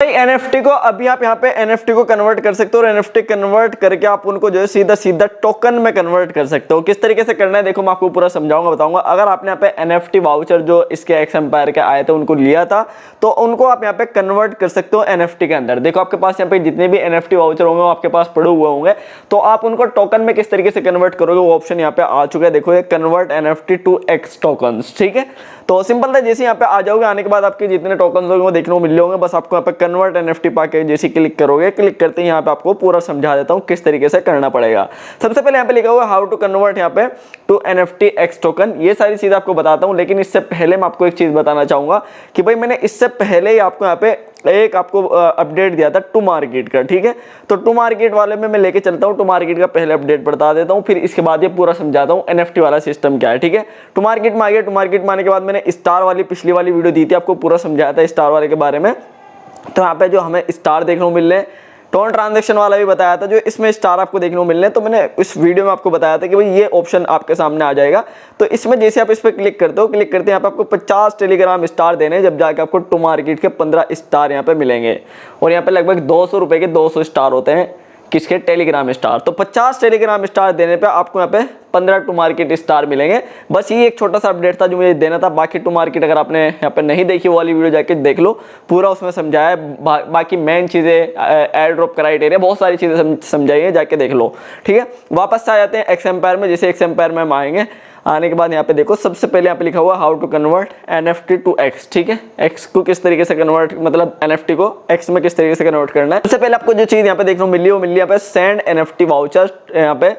NFT को अभी आप यहाँ पे एनएफटी को कन्वर्ट कर सकते हो और एनएफटी कन्वर्ट करके आप उनको जो है सीधा सीधा टोकन में कन्वर्ट कर सकते हो। किस तरीके से करना है देखो मैं आपको पूरा समझाऊंगा बताऊंगा। अगर आपने यहाँ पे एनएफटी वाउचर जो इसके एक्स एम्पायर के आए थे उनको लिया था तो उनको आप यहाँ पे कन्वर्ट कर सकते हो एनएफटी के अंदर। देखो आपके पास यहाँ पे जितने भी एनएफटी वाउचर होंगे वो आपके पास पड़े हुए होंगे, तो आप उनको टोकन में किस तरीके से कन्वर्ट करोगे वो ऑप्शन यहाँ पे आ चुका है। देखो ये convert NFT to X token, ठीक है। तो सिंपल था, जैसे यहाँ पे आ जाओगे आने के बाद आपके जितने टोकन होंगे वो देखने को मिल होंगे। बस आपको यहाँ पे कन्वर्ट एनएफटी पाके जैसे क्लिक करोगे, क्लिक करते ही यहाँ पे आपको पूरा समझा देता हूँ किस तरीके से करना पड़ेगा। सबसे पहले यहाँ पे लिखा हुआ हाउ टू कन्वर्ट यहाँ पे टू एनएफटी एक्स टोकन, ये सारी चीज आपको बताता हूँ। लेकिन इससे पहले मैं आपको एक चीज बताना चाहूंगा कि भाई मैंने इससे पहले ही आपको यहाँ पे एक आपको अपडेट दिया था टू मार्केट का, ठीक है। तो टू मार्केट वाले में मैं लेके चलता हूँ, टू मार्केट का पहले अपडेट बता देता हूँ, फिर इसके बाद ये पूरा समझाता हूँ एनएफटी वाला सिस्टम क्या है, ठीक है। टू मार्केट में आ गया, टू मार्केट में आने के बाद मैंने स्टार वाली पिछली वाली वीडियो दी थी, आपको पूरा समझाया था स्टार वाले के बारे में। तो यहाँ पे जो हमें स्टार देखने को मिल रहे हैं, टोन ट्रांजैक्शन वाला भी बताया था, जो इसमें स्टार आपको देखने को मिल रहे हैं। तो मैंने इस वीडियो में आपको बताया था कि भाई ये ऑप्शन आपके सामने आ जाएगा। तो इसमें जैसे आप इस पर क्लिक करते हो, क्लिक करते हैं यहाँ पे आपको 50 टेलीग्राम स्टार देने हैं, जब जाके आपको टू मार्केट के 15 स्टार यहाँ पे मिलेंगे। और यहाँ पे लगभग 200 रुपए के 200 स्टार होते हैं किसके, टेलीग्राम स्टार। तो 50 टेलीग्राम स्टार देने पे आपको यहाँ पे 15 टू मार्केट स्टार मिलेंगे। बस ये एक छोटा सा अपडेट था जो मुझे देना था। बाकी टू मार्केट अगर आपने यहाँ पे नहीं देखी वो वाली वीडियो जाके देख लो, पूरा उसमें समझाया है। बाकी मेन चीजें एयर ड्रॉप क्राइटेरिया बहुत सारी चीजें समझाई है, जाके देख लो, ठीक है। वापस आ जाते हैं एक्स एम्पायर में। जैसे एक्स एम्पायर में हम आएंगे, आने के बाद यहाँ पे देखो सबसे पहले यहाँ पे लिखा हुआ how to convert NFT to X, ठीक है। एक्स को किस तरीके से कन्वर्ट, मतलब एनएफटी को एक्स में किस तरीके से कन्वर्ट करना है। सबसे पहले आपको जो चीज यहाँ पे देखने को मिली वो मिली यहाँ पे सेंड एनएफटी वाउचर यहाँ पे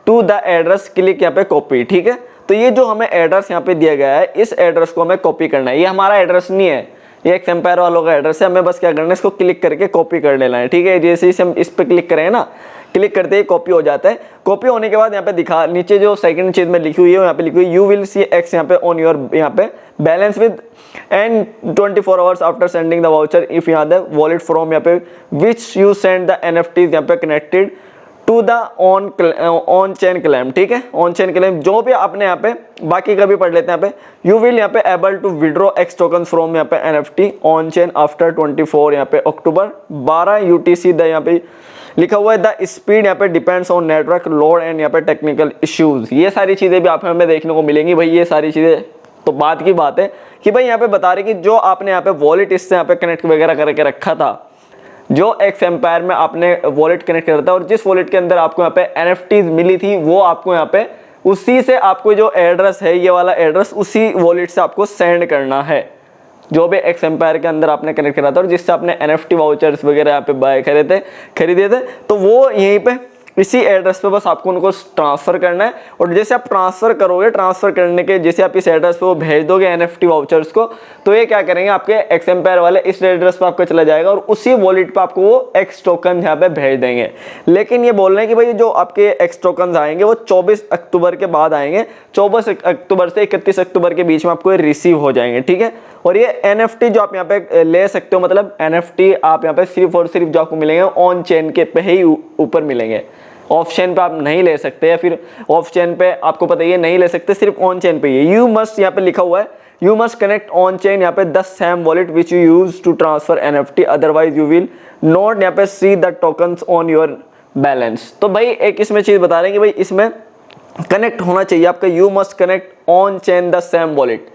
टू द एड्रेस, क्लिक यहाँ पे कॉपी, ठीक है। तो ये जो हमें एड्रेस यहाँ पे दिया गया है, इस एड्रेस को हमें कॉपी करना है। ये हमारा एड्रेस नहीं है, ये एक्स एम्पायर वालों का एड्रेस है। हमें बस क्या करना है, इसको क्लिक करके कॉपी कर लेना है, ठीक है। जैसे ही हम इस पे क्लिक करें ना, क्लिक करते ही कॉपी हो जाता है। कॉपी होने के बाद यहाँ पे दिखा नीचे जो सेकंड चीज में लिखी हुई है यहाँ पे लिखी हुई यू विल सी एक्स यहाँ पे ऑन योर यहाँ पे balance with and 24 hours after sending the voucher if यहाँ द वॉलेट फ्रॉम यहाँ पे which you send the NFTs यहाँ पे connected to the on chain claim, ठीक है। ऑन चेन क्लेम जो भी आपने यहाँ पे, बाकी का भी पढ़ लेते हैं यहाँ पे। यू विल यहाँ पे able to withdraw X token from यहाँ पे एनएफटी ऑन चेन आफ्टर 24 यहाँ पे अक्टूबर 12 यूटीसी। द यहाँ पे लिखा हुआ है द स्पीड यहाँ पे depends on network load and यहाँ पे टेक्निकल इश्यूज। ये सारी चीजें भी आप हमें देखने को मिलेंगी भाई। ये सारी चीजें तो बात की बात है कि भाई यहाँ पे बता रहे कि जो आपने यहाँ पे वॉलेट इससे यहाँ पे कनेक्ट वगैरह करके रखा था, जो एक्स एम्पायर में आपने वॉलेट कनेक्ट करा था और जिस वॉलेट के अंदर आपको यहाँ पे एनएफटीज मिली थी, वो आपको यहाँ पे उसी से आपको जो एड्रेस है, ये वाला एड्रेस उसी वॉलेट से आपको सेंड करना है, जो भी एक्स एम्पायर के अंदर आपने कनेक्ट करा था और जिससे आपने एनएफटी वाउचर्स वगैरह यहाँ पे बाय खरीदे थे। तो वो यहीं पे इसी एड्रेस पे बस आपको उनको ट्रांसफर करना है। और जैसे आप ट्रांसफर करोगे, ट्रांसफर करने के जैसे आप इस एड्रेस पे वो भेज दोगे एनएफटी वाउचर्स को, तो ये क्या करेंगे, आपके एक्स एम्पायर वाले इस एड्रेस पे आपका चला जाएगा और उसी वॉलेट पे आपको वो एक्स टोकन यहाँ पे भेज देंगे। लेकिन ये बोल रहे हैं कि भाई जो आपके एक्स टोकन आएंगे वो 24 अक्टूबर के बाद आएंगे, 24 अक्टूबर से 31 अक्टूबर के बीच में आपको रिसीव हो जाएंगे, ठीक है। और ये एनएफटी जो आप यहाँ पे ले सकते हो, मतलब एनएफटी आप यहाँ पे सिर्फ और सिर्फ जो आपको मिलेंगे ऑन चेन के पे ही ऊपर मिलेंगे। ऑफ चेन पे आप नहीं ले सकते, या फिर ऑफ चेन पे आपको पता ही है नहीं ले सकते, सिर्फ ऑन चेन पे ही। यू मस्ट यहाँ पे लिखा हुआ है you must connect on chain यहाँ पे the same wallet which you use to transfer NFT, otherwise you will not यहाँ पे see the tokens on your balance. तो भाई एक इसमें चीज बता रहे हैं कि भाई इसमें कनेक्ट होना चाहिए आपका you must connect on chain the same wallet,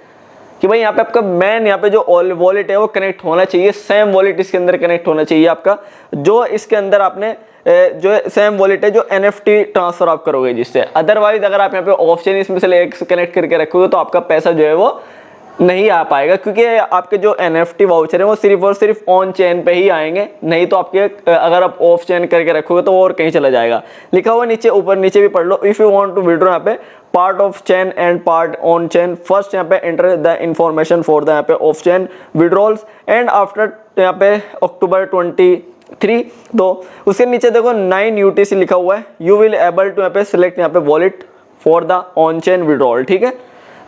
कि भाई यहाँ पे आपका मेन यहाँ पे जो वॉलेट है वो कनेक्ट होना चाहिए, सेम वॉलेट इसके अंदर कनेक्ट होना चाहिए आपका, जो इसके अंदर आपने जो सेम वॉलेट है जो एनएफटी ट्रांसफर आप करोगे जिससे। अदरवाइज अगर आप यहाँ पे ऑफ चेन इसमें से एक कनेक्ट करके रखोगे तो आपका पैसा जो है वो नहीं आ पाएगा, क्योंकि आपके जो एनएफटी वाउचर है वो सिर्फ और सिर्फ ऑन चेन पे ही आएंगे। नहीं तो आपके अगर आप ऑफ चेन करके रखोगे तो और कहीं चला जाएगा। लिखा हुआ नीचे, ऊपर नीचे भी पढ़ लो, if you want to withdraw यहाँ पे part of chain and part on chain, first यहाँ पे enter the information for the यहाँ पे off chain withdrawals and after यहाँ पे अक्टूबर 23। तो उसके नीचे देखो 9 UTC लिखा हुआ है, यू विल एबल टू यहाँ पे सिलेक्ट यहाँ पे wallet for the on chain withdrawal, ठीक है।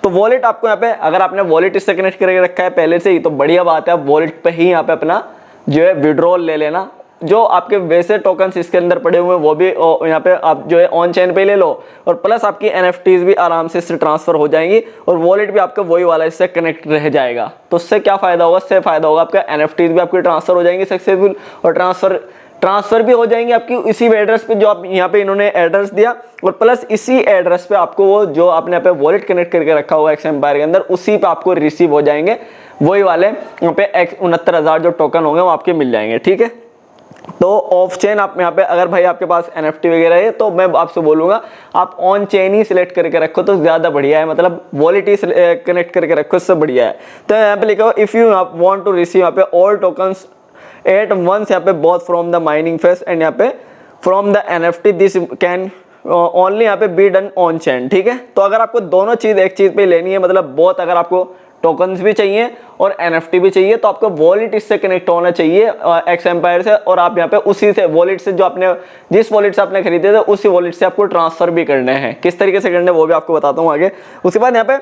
तो वॉलेट आपको यहाँ पे, अगर आपने वॉलेट इससे कनेक्ट करके रखा है पहले से ही तो बढ़िया बात है, आप वॉलेट पे ही यहाँ पे अपना जो है विड्रॉल ले लेना जो आपके वैसे टोकन्स इसके अंदर पड़े हुए हैं वो भी यहाँ पे आप जो है ऑन चेन पे ले लो, और प्लस आपकी NFTs भी आराम से इससे ट्रांसफर हो जाएंगी, और वॉलेट भी आपका वही वाला इससे कनेक्ट रह जाएगा। तो उससे क्या फायदा होगा, इससे फायदा होगा आपका NFTs भी आपकी ट्रांसफर हो जाएंगी सक्सेसफुल, और ट्रांसफर भी हो जाएंगे आपकी इसी एड्रेस पे जो आप यहाँ पे इन्होंने एड्रेस दिया, और प्लस इसी एड्रेस पे आपको वो जो आपने यहाँ पे वॉलेट कनेक्ट करके रखा हुआ एक्स एम्पायर के अंदर, उसी पे आपको रिसीव हो जाएंगे वही वाले यहाँ पे 69,000 जो टोकन होंगे वो आपके मिल जाएंगे। ठीक है, तो ऑफ चेन आप यहाँ पे अगर भाई आपके पास NFT वगैरह है तो मैं आपसे बोलूंगा आप ऑन चेन ही सिलेक्ट करके रखो तो ज्यादा बढ़िया है, मतलब वॉलेट ही कनेक्ट करके रखो, इससे बढ़िया है। तो यहाँ पे लिखो if you want to receive यहाँ पे ऑल टोकन्स एट वंस, यहाँ पे both from the mining phase and यहाँ पे from the NFT, this can only यहाँ पे बी डन ऑन चेन। ठीक है, तो अगर आपको दोनों चीज एक चीज पे लेनी है, मतलब बहुत अगर आपको टोकन्स भी चाहिए और NFT भी चाहिए, तो आपको वॉलेट इससे कनेक्ट होना चाहिए एक्स एम्पायर से, और आप यहाँ पे उसी से वॉलेट से जो आपने जिस वॉलेट से आपने खरीदे थे उसी वॉलेट से आपको ट्रांसफर भी करने हैं। किस तरीके से करने हैं वो भी आपको बताता हूँ आगे। उसके बाद यहाँ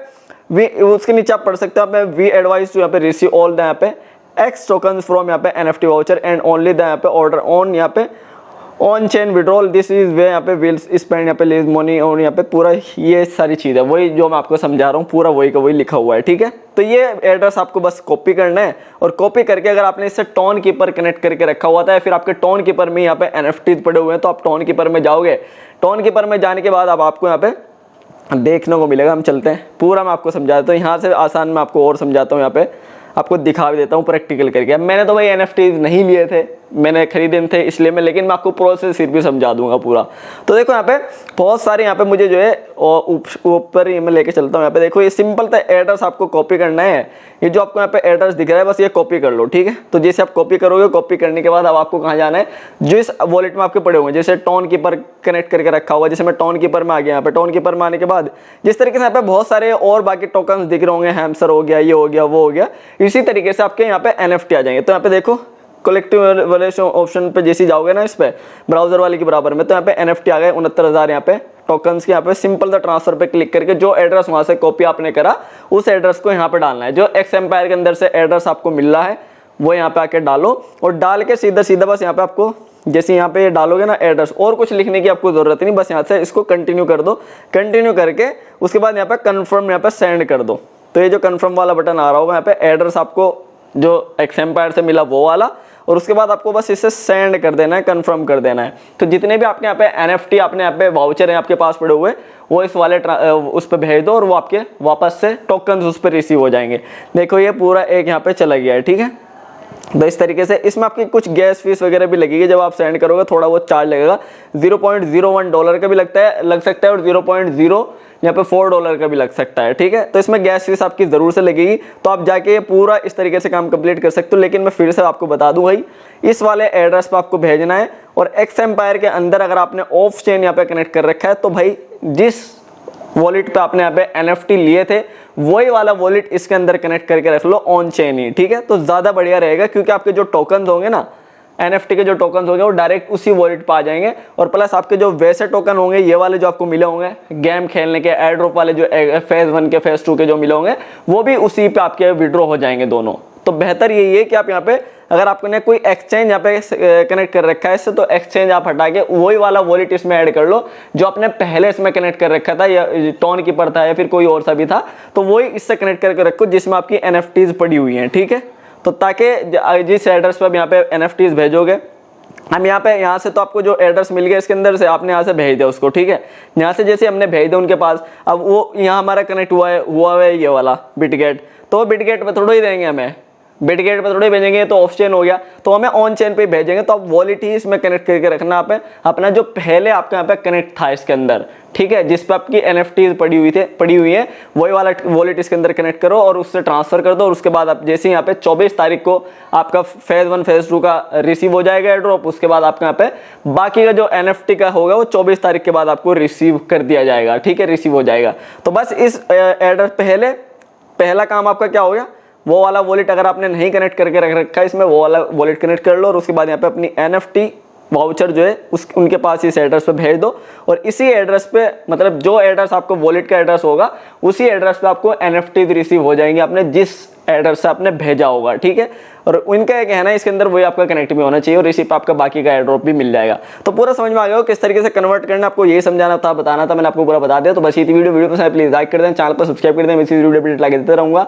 पे उसके नीचे आप पढ़ सकते हो वी एडवाइस टू यहाँ पे रिसीव ऑल द यहाँ पे एक्स टोकन्स फ्रॉम यहाँ पे NFT voucher and only the यहाँ पे ऑर्डर ऑन यहाँ पे on chain withdrawal, this is way यहाँ पे विल स्पेंड यहाँ पे लेस मनी, और यहाँ पे पूरा ये सारी चीज़ है वही जो मैं आपको समझा रहा हूँ, पूरा वही का वही लिखा हुआ है। ठीक है, तो ये एड्रेस आपको बस कॉपी करना है, और कॉपी करके अगर आपने इससे टोन कीपर कनेक्ट करके रखा हुआ था या फिर आपके टोन कीपर में यहाँ पे NFTs पड़े हुए हैं, तो आप टोन कीपर में जाओगे। टोन कीपर में जाने के बाद अब आपको यहाँ पे देखने को मिलेगा, हम चलते हैं पूरा मैं आपको समझा देता हूँ, यहाँ से आसान मैं आपको और समझाता हूँ, यहाँ पे आपको दिखा भी देता हूँ प्रैक्टिकल करके। अब मैंने तो भाई NFTs नहीं लिए थे, मैंने खरीदे थे इसलिए मैं, लेकिन मैं आपको प्रोसेस फिर भी समझा दूंगा पूरा। तो देखो यहाँ पे बहुत सारे यहाँ पे मुझे जो है ऊपर ही मैं लेके चलता हूँ। यहाँ पे देखो ये सिंपल था, एड्रेस आपको कॉपी करना है, ये जो आपको यहाँ पे एड्रेस दिख रहा है बस ये कॉपी कर लो। ठीक है, तो जैसे आप कॉपी करोगे, कॉपी करने के बाद अब आपको कहाँ जाना है, जिस वॉलेट में आपके पड़े हुए हैं, जैसे टोन कीपर कनेक्ट करके रखा हुआ, जैसे मैं टोन कीपर में आ गया। यहाँ पे टोन कीपर में आने के बाद जिस तरीके से यहाँ पे बहुत सारे और बाकी टोकन दिख रहे होंगे, हैमस्टर हो गया, ये हो गया, वो हो गया, इसी तरीके से आपके यहाँ पे NFT आ जाएंगे। तो यहाँ पे देखो कलेक्टिव वैल्यूएशन ऑप्शन पे जैसे जाओगे ना, इस पे ब्राउजर वाले के बराबर में, तो यहाँ पे NFT आ गए 69,000 यहाँ पे टोकन्स के। यहाँ पे सिंपल द ट्रांसफर पे क्लिक करके जो एड्रेस वहां से कॉपी आपने करा उस एड्रेस को यहाँ पे डालना है। जो एक्स एम्पायर के अंदर से एड्रेस आपको मिल रहा है वो यहाँ पे आके डालो, और डाल के सीधा सीधा बस यहाँ पे आपको जैसे यहाँ पे डालोगे ना एड्रेस, और कुछ लिखने की आपको जरूरत नहीं, बस यहाँ से इसको कंटिन्यू कर दो। कंटिन्यू करके उसके बाद यहाँ पे कन्फर्म यहाँ पे सेंड कर दो। तो ये जो कन्फर्म वाला बटन आ रहा होगा यहाँ पे, एड्रेस आपको जो एक्स एम्पायर से मिला वो वाला, और उसके बाद आपको बस इसे सेंड कर देना है, कंफर्म कर देना है। तो जितने भी आपके यहाँ पे NFT आपने यहाँ पे वाउचर हैं आपके पास पड़े हुए, वो इस वाले उस पर भेज दो, और वो आपके वापस से टोकन उस पर रिसीव हो जाएंगे। देखो ये पूरा एक यहाँ पे चला गया है। ठीक है, तो इस तरीके से इसमें आपकी कुछ गैस फीस वगैरह भी लगेगी, जब आप सेंड करोगे थोड़ा बहुत चार्ज लगेगा, $0.01 का भी लग सकता है, और 0.0 यहाँ पे $4 का भी लग सकता है। ठीक है, तो इसमें गैस फीस आपकी जरूर से लगेगी, तो आप जाके ये पूरा इस तरीके से काम कंप्लीट कर सकते हो। लेकिन मैं फिर से आपको बता दूं भाई, इस वाले एड्रेस पे आपको भेजना है, और एक्स एम्पायर के अंदर अगर आपने ऑफ चेन यहाँ पे कनेक्ट कर रखा है, तो भाई जिस वॉलेट पे आपने यहाँ पे NFT लिए थे वही वाला वॉलेट इसके अंदर कनेक्ट करके रख लो ऑन चेन ही। ठीक है, तो ज्यादा बढ़िया रहेगा, क्योंकि आपके जो टोकन होंगे ना, NFT के जो टोकन होंगे वो डायरेक्ट उसी वॉलेट पे आ जाएंगे, और प्लस आपके जो वैसे टोकन होंगे ये वाले जो आपको मिले होंगे गेम खेलने के एयर ड्रॉप वाले, जो फेज 1 के फेज 2 के जो मिले होंगे, वो भी उसी पे आपके विड्रॉ हो जाएंगे दोनों। तो बेहतर यही है कि आप यहाँ पे अगर आपने कोई एक्सचेंज यहाँ पे कनेक्ट कर रखा है इससे, तो एक्सचेंज आप हटा के वही वाला वॉलेट इसमें ऐड कर लो जो आपने पहले इसमें कनेक्ट कर रखा था, या टोन कीपर था या फिर कोई और सा भी था, तो वही इससे कनेक्ट करके रखो जिसमें आपकी NFTs पड़ी हुई हैं। ठीक है, तो ताकि जिस एड्रेस पर यहाँ पे NFTs भेजोगे, हम यहाँ से तो आपको जो एड्रेस मिल गया इसके अंदर से आपने यहाँ से भेज दिया उसको। ठीक है, यहाँ से जैसे हमने भेज दिया उनके पास, अब वो यहाँ हमारा कनेक्ट हुआ है ये वाला बिटगेट, तो बिटगेट पे थोड़ा ही देंगे हमें, बिटगेट पे थोड़े भेजेंगे, तो ऑफ चेन हो गया, तो हमें ऑन चेन पे भेजेंगे। तो आप वॉलेट ही इसमें कनेक्ट करके रखना आप अपना जो पहले आपका यहाँ पे कनेक्ट था इसके अंदर। ठीक है, जिस पे आपकी NFTs पड़ी हुई है वही वाला वॉलेट इसके अंदर कनेक्ट करो और उससे ट्रांसफर कर दो, और उसके बाद आप जैसे यहाँ पे 24 तारीख को आपका फेज 1 फेज 2 का रिसीव हो जाएगा एड्रॉप, उसके बाद आपका यहाँ पे बाकी का जो NFT का होगा वो 24 तारीख के बाद आपको रिसीव कर दिया जाएगा। ठीक है, रिसीव हो जाएगा। तो बस इस एड्रेस पहला काम आपका क्या हो गया, वो वाला वॉलेट अगर आपने नहीं कनेक्ट करके रख रखा है इसमें, वो वाला वॉलेट कनेक्ट कर लो, और उसके बाद यहाँ पे अपनी NFT वाउचर जो है उस उनके पास इस एड्रेस पे भेज दो और इसी एड्रेस पे मतलब जो एड्रेस आपको वॉलेट का एड्रेस होगा उसी एड्रेस पे आपको NFT रिसीव हो जाएंगे आपने जिस एड्रेस से आपने भेजा होगा, ठीक है। और उनका एक कहना है इसके अंदर वही आपका कनेक्ट भी होना चाहिए और इसी पे आपका बाकी का एयर ड्रॉप भी मिल जाएगा। तो पूरा समझ में आ गया हो किस तरीके से कन्वर्ट करना, आपको यही समझाना था, बताना था, मैंने आपको पूरा बता दिया। तो बस ये वीडियो पसंद प्लीज लाइक कर दें, चैनल को सब्सक्राइब कर दें, मैं इसी वीडियो अपडेट लाके देते रहूंगा।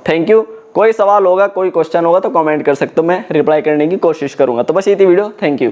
Thank you. कोई सवाल होगा, कोई क्वेश्चन होगा तो कमेंट कर सकते हो, मैं रिप्लाई करने की कोशिश करूंगा। तो बस ये थी वीडियो, थैंक यू।